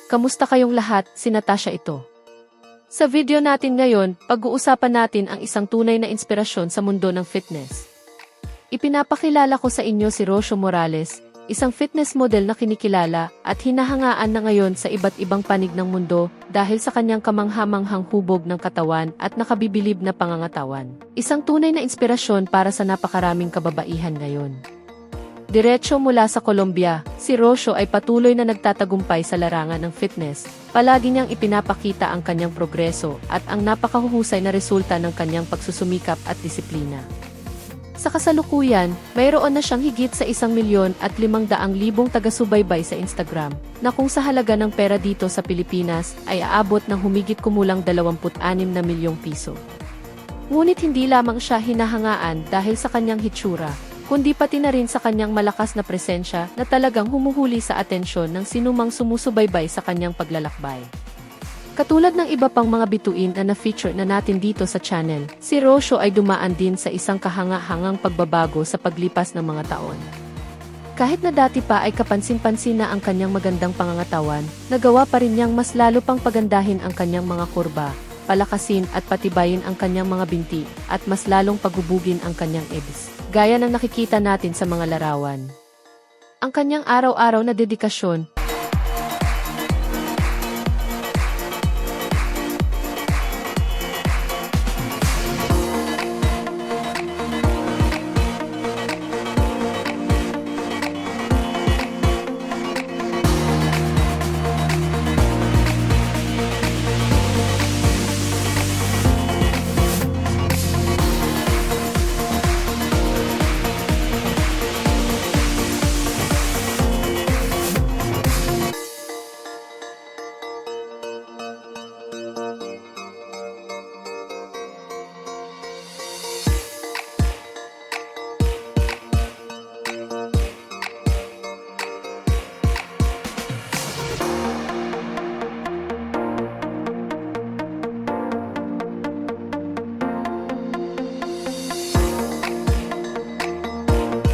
Kamusta kayong lahat? Si Natasha ito. Sa video natin ngayon, pag-uusapan natin ang isang tunay na inspirasyon sa mundo ng fitness. Ipinapakilala ko sa inyo si Rocio Morales, isang fitness model na kinikilala at hinahangaan na ngayon sa iba't ibang panig ng mundo dahil sa kanyang kamanghamanghang hubog ng katawan at nakabibilib na pangangatawan. Isang tunay na inspirasyon para sa napakaraming kababaihan ngayon. Diretso mula sa Colombia, si Rocio ay patuloy na nagtatagumpay sa larangan ng fitness. Palagi niyang ipinapakita ang kanyang progreso at ang napakahuhusay na resulta ng kanyang pagsusumikap at disiplina. Sa kasalukuyan, mayroon na siyang higit sa 1,500,000 taga-subaybay sa Instagram, na kung sa halaga ng pera dito sa Pilipinas ay aabot ng humigit kumulang 26 na milyong piso. Ngunit hindi lamang siya hinahangaan dahil sa kanyang hitsura, kundi pati na rin sa kanyang malakas na presensya na talagang humuhuli sa atensyon ng sinumang sumusubaybay sa kanyang paglalakbay. Katulad ng iba pang mga bituin na na-feature na natin dito sa channel, si Rocio ay dumaan din sa isang kahanga-hangang pagbabago sa paglipas ng mga taon. Kahit na dati pa ay kapansin-pansin na ang kanyang magandang pangangatawan, nagawa pa rin niyang mas lalo pang pagandahin ang kanyang mga kurba, palakasin at patibayin ang kanyang mga binti, at mas lalong pagubugin ang kanyang abs. Gaya ng nakikita natin sa mga larawan. Ang kanyang araw-araw na dedikasyon,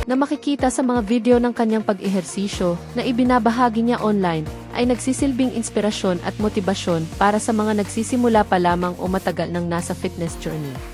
na makikita sa mga video ng kanyang pag-ehersisyo na ibinabahagi niya online, ay nagsisilbing inspirasyon at motibasyon para sa mga nagsisimula pa lamang o matagal nang nasa fitness journey.